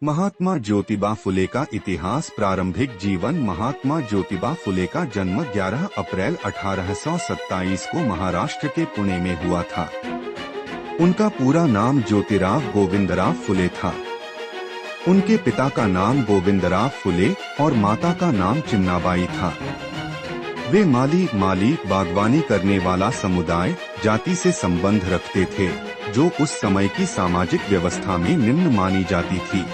महात्मा ज्योतिबा फुले का इतिहास। प्रारंभिक जीवन। महात्मा ज्योतिबा फुले का जन्म 11 अप्रैल 1827 को महाराष्ट्र के पुणे में हुआ था। उनका पूरा नाम ज्योतिराव गोविंदराव फुले था। उनके पिता का नाम गोविंदराव फुले और माता का नाम चिन्नाबाई था। वे माली बागवानी करने वाला समुदाय जाति से संबंध रखते थे, जो उस समय की सामाजिक व्यवस्था में निम्न मानी जाती थी।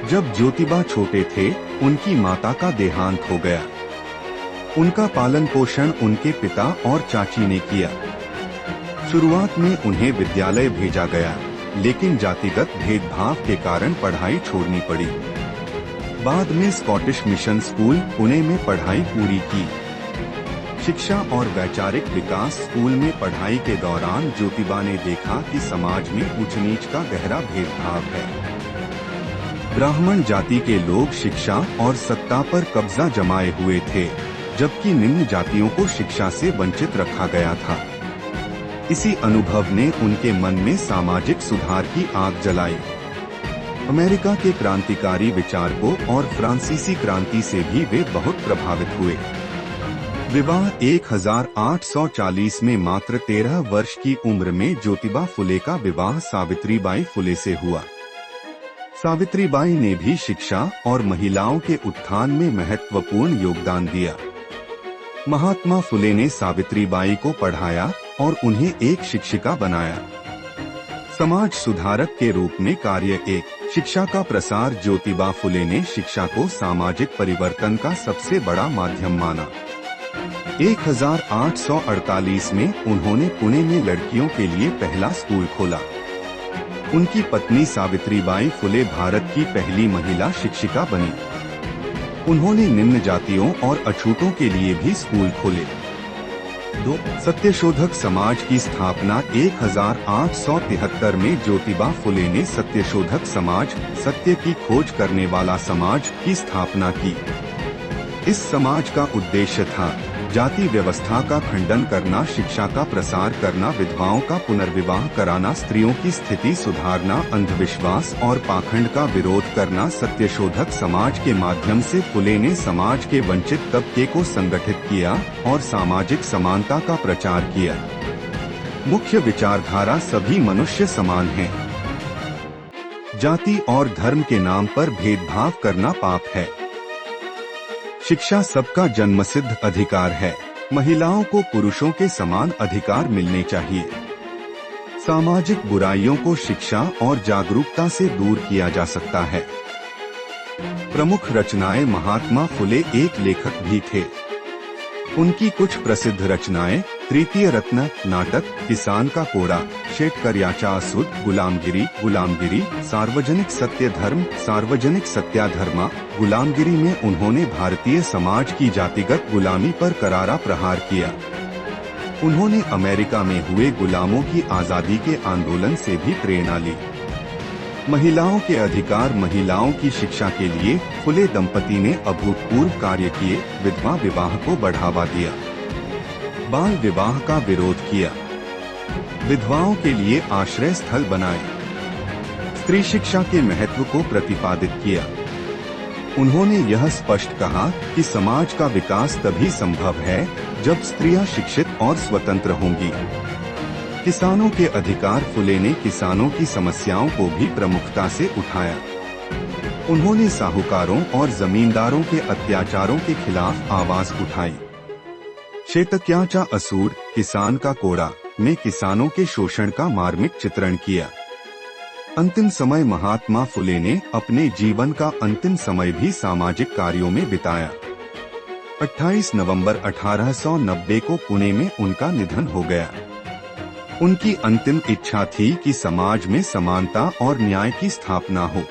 जब ज्योतिबा छोटे थे, उनकी माता का देहांत हो गया। उनका पालन पोषण उनके पिता और चाची ने किया। शुरुआत में उन्हें विद्यालय भेजा गया, लेकिन जातिगत भेदभाव के कारण पढ़ाई छोड़नी पड़ी। बाद में स्कॉटिश मिशन स्कूल पुणे में पढ़ाई पूरी की। शिक्षा और वैचारिक विकास। स्कूल में पढ़ाई के दौरान ज्योतिबा ने देखा कि समाज में ऊंच नीच का गहरा भेदभाव है। ब्राह्मण जाति के लोग शिक्षा और सत्ता पर कब्जा जमाए हुए थे, जबकि निम्न जातियों को शिक्षा से वंचित रखा गया था। इसी अनुभव ने उनके मन में सामाजिक सुधार की आग जलाई। अमेरिका के क्रांतिकारी विचारकों और फ्रांसीसी क्रांति से भी वे बहुत प्रभावित हुए। विवाह 1840 में मात्र 13 वर्ष की उम्र में ज्योतिबा फुले का विवाह सावित्रीबाई फुले से हुआ। सावित्रीबाई ने भी शिक्षा और महिलाओं के उत्थान में महत्वपूर्ण योगदान दिया। महात्मा फुले ने सावित्रीबाई को पढ़ाया और उन्हें एक शिक्षिका बनाया। समाज सुधारक के रूप में कार्य। एक शिक्षा का प्रसार। ज्योतिबा फुले ने शिक्षा को सामाजिक परिवर्तन का सबसे बड़ा माध्यम माना। 1848 में उन्होंने पुणे में लड़कियों के लिए पहला स्कूल खोला। उनकी पत्नी सावित्रीबाई फुले भारत की पहली महिला शिक्षिका बनी। उन्होंने निम्न जातियों और अछूतों के लिए भी स्कूल खोले। 2. सत्यशोधक समाज की स्थापना। 1873 में ज्योतिबा फुले ने सत्यशोधक समाज, सत्य की खोज करने वाला समाज की स्थापना की। इस समाज का उद्देश्य था जाति व्यवस्था का खंडन करना, शिक्षा का प्रसार करना, विधवाओं का पुनर्विवाह कराना, स्त्रियों की स्थिति सुधारना, अंधविश्वास और पाखंड का विरोध करना। सत्यशोधक समाज के माध्यम से फुले ने समाज के वंचित तबके को संगठित किया और सामाजिक समानता का प्रचार किया। मुख्य विचारधारा। सभी मनुष्य समान हैं। जाति और धर्म के नाम पर भेदभाव करना पाप है। शिक्षा सबका जन्मसिद्ध अधिकार है। महिलाओं को पुरुषों के समान अधिकार मिलने चाहिए। सामाजिक बुराइयों को शिक्षा और जागरूकता से दूर किया जा सकता है। प्रमुख रचनाएं। महात्मा फुले एक लेखक भी थे। उनकी कुछ प्रसिद्ध रचनाएं: तृतीय रत्न नाटक, किसान का कोड़ा, शेतकर्याचा असूड, गुलामगिरी, सार्वजनिक सत्य धर्म, सार्वजनिक सत्याधर्मा। गुलामगिरी में उन्होंने भारतीय समाज की जातिगत गुलामी पर करारा प्रहार किया। उन्होंने अमेरिका में हुए गुलामों की आजादी के आंदोलन से भी प्रेरणा ली। महिलाओं के अधिकार। महिलाओं की शिक्षा के लिए फुले दंपति ने अभूतपूर्व कार्य किए। विधवा विवाह को बढ़ावा दिया। बाल विवाह का विरोध किया। विधवाओं के लिए आश्रय स्थल बनाए। स्त्री शिक्षा के महत्व को प्रतिपादित किया। उन्होंने यह स्पष्ट कहा कि समाज का विकास तभी संभव है जब स्त्रियां शिक्षित और स्वतंत्र होंगी। किसानों के अधिकार। फुले ने किसानों की समस्याओं को भी प्रमुखता से उठाया। उन्होंने साहूकारों और जमींदारों के अत्याचारों के खिलाफ आवाज उठाई। शेतकर्याचा असूड, किसान का कोड़ा में किसानों के शोषण का मार्मिक चित्रण किया। अंतिम समय। महात्मा फुले ने अपने जीवन का अंतिम समय भी सामाजिक कार्यों में बिताया। 28 नवंबर 1890 को पुणे में उनका निधन हो गया। उनकी अंतिम इच्छा थी कि समाज में समानता और न्याय की स्थापना हो।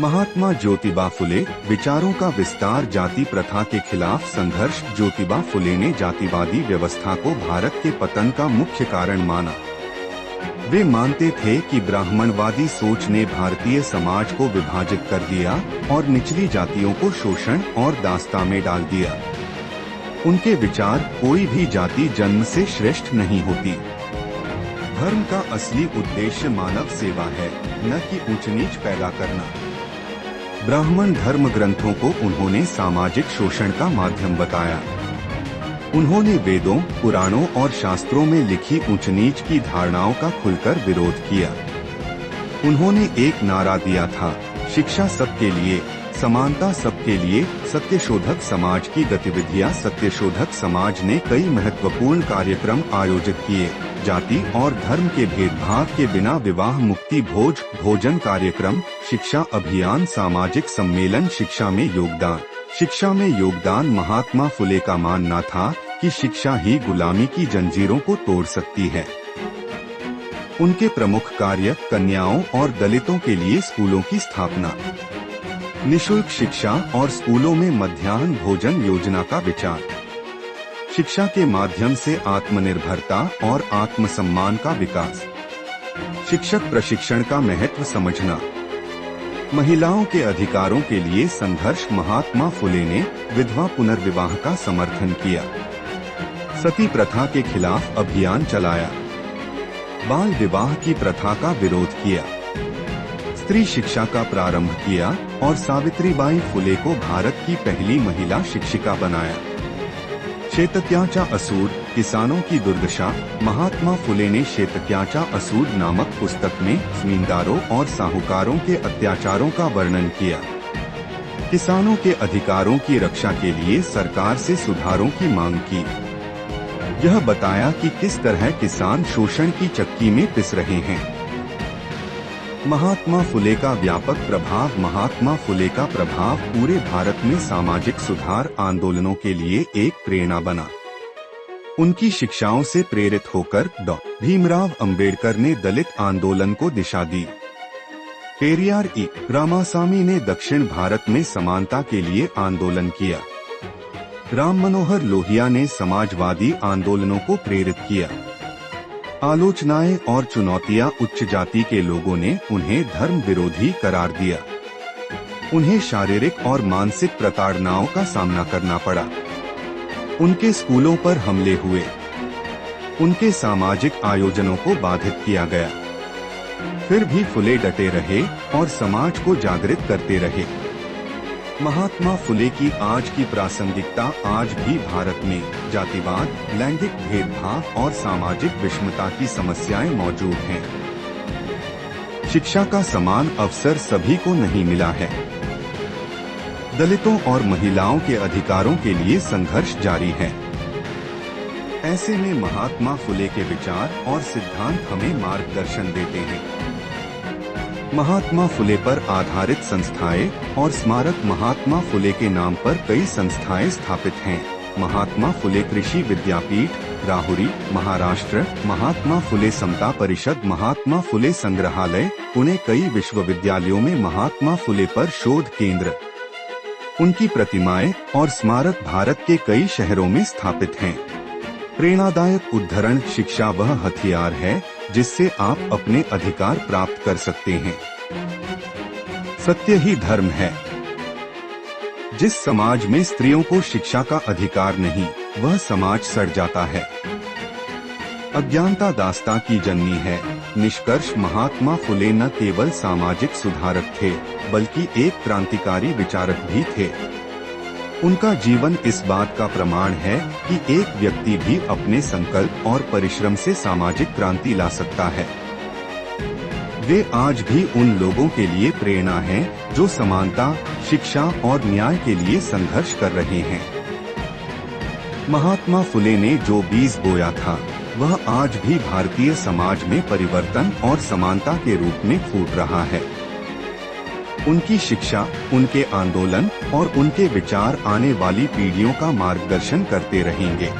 महात्मा ज्योतिबा फुले। विचारों का विस्तार। जाति प्रथा के खिलाफ संघर्ष। ज्योतिबा फुले ने जातिवादी व्यवस्था को भारत के पतन का मुख्य कारण माना। वे मानते थे कि ब्राह्मणवादी सोच ने भारतीय समाज को विभाजित कर दिया और निचली जातियों को शोषण और दास्ता में डाल दिया। उनके विचार: कोई भी जाति जन्म से श्रेष्ठ नहीं होती। धर्म का असली उद्देश्य मानव सेवा है, न कि ऊंच नीच पैदा करना। ब्राह्मण धर्म ग्रंथों को उन्होंने सामाजिक शोषण का माध्यम बताया। उन्होंने वेदों, पुराणों और शास्त्रों में लिखी ऊंच नीच की धारणाओं का खुलकर विरोध किया। उन्होंने एक नारा दिया था, शिक्षा सबके लिए, समानता सबके लिए। सत्यशोधक समाज की गतिविधियां। सत्यशोधक समाज ने कई महत्वपूर्ण कार्यक्रम आयोजित किए। जाति और धर्म के भेदभाव के बिना विवाह मुक्ति भोजन कार्यक्रम, शिक्षा अभियान, सामाजिक सम्मेलन। शिक्षा में योगदान। महात्मा फुले का मानना था कि शिक्षा ही गुलामी की जंजीरों को तोड़ सकती है। उनके प्रमुख कार्य कन्याओं और दलितों के लिए स्कूलों की स्थापना, निशुल्क शिक्षा और स्कूलों में मध्याह्न भोजन योजना का विचार, शिक्षा के माध्यम से आत्मनिर्भरता और आत्मसम्मान का विकास, शिक्षक प्रशिक्षण का महत्व समझना, महिलाओं के अधिकारों के लिए संघर्ष। महात्मा फुले ने विधवा पुनर्विवाह का समर्थन किया, सती प्रथा के खिलाफ अभियान चलाया, बाल विवाह की प्रथा का विरोध किया, स्त्री शिक्षा का प्रारंभ किया और सावित्रीबाई फुले को भारत की पहली महिला शिक्षिका बनाया। शेतत्याचा असूड, किसानों की दुर्दशा। महात्मा फुले ने शेतत्याचा असूड नामक पुस्तक में जमींदारों और साहूकारों के अत्याचारों का वर्णन किया। किसानों के अधिकारों की रक्षा के लिए सरकार से सुधारों की मांग की। यह बताया कि किस तरह किसान शोषण की चक्की में पिस रहे हैं। महात्मा फुले का व्यापक प्रभाव। महात्मा फुले का प्रभाव पूरे भारत में सामाजिक सुधार आंदोलनों के लिए एक प्रेरणा बना। उनकी शिक्षाओं से प्रेरित होकर डॉ. भीमराव अंबेडकर ने दलित आंदोलन को दिशा दी। पेरियार रामासामी ने दक्षिण भारत में समानता के लिए आंदोलन किया। राम मनोहर लोहिया ने समाजवादी आंदोलनों को प्रेरित किया। आलोचनाएं और चुनौतियां। उच्च जाति के लोगों ने उन्हें धर्म विरोधी करार दिया। उन्हें शारीरिक और मानसिक प्रताड़नाओं का सामना करना पड़ा। उनके स्कूलों पर हमले हुए। उनके सामाजिक आयोजनों को बाधित किया गया। फिर भी फुले डटे रहे और समाज को जागृत करते रहे। महात्मा फुले की आज की प्रासंगिकता। आज भी भारत में जातिवाद, लैंगिक भेदभाव और सामाजिक विषमता की समस्याएं मौजूद हैं। शिक्षा का समान अवसर सभी को नहीं मिला है। दलितों और महिलाओं के अधिकारों के लिए संघर्ष जारी है। ऐसे में महात्मा फुले के विचार और सिद्धांत हमें मार्गदर्शन देते हैं। महात्मा फुले पर आधारित संस्थाएं और स्मारक। महात्मा फुले के नाम पर कई संस्थाएं स्थापित हैं। महात्मा फुले कृषि विद्यापीठ, राहुरी, महाराष्ट्र। महात्मा फुले समता परिषद, महात्मा फुले संग्रहालय, पुणे। कई विश्वविद्यालयों में महात्मा फुले पर शोध केंद्र। उनकी प्रतिमाएं और स्मारक भारत के कई शहरों में स्थापित हैं। प्रेरणादायक उदाहरण। शिक्षा वह हथियार है जिससे आप अपने अधिकार प्राप्त कर सकते हैं। सत्य ही धर्म है। जिस समाज में स्त्रियों को शिक्षा का अधिकार नहीं, वह समाज सड़ जाता है। अज्ञानता दास्तां की जननी है। निष्कर्ष। महात्मा फुले न केवल सामाजिक सुधारक थे, बल्कि एक क्रांतिकारी विचारक भी थे। उनका जीवन इस बात का प्रमाण है कि एक व्यक्ति भी अपने संकल्प और परिश्रम से सामाजिक क्रांति ला सकता है। वे आज भी उन लोगों के लिए प्रेरणा हैं जो समानता, शिक्षा और न्याय के लिए संघर्ष कर रहे हैं। महात्मा फुले ने जो बीज बोया था, वह आज भी भारतीय समाज में परिवर्तन और समानता के रूप में फूट रहा है। उनकी शिक्षा, उनके आंदोलन और उनके विचार आने वाली पीढ़ियों का मार्गदर्शन करते रहेंगे।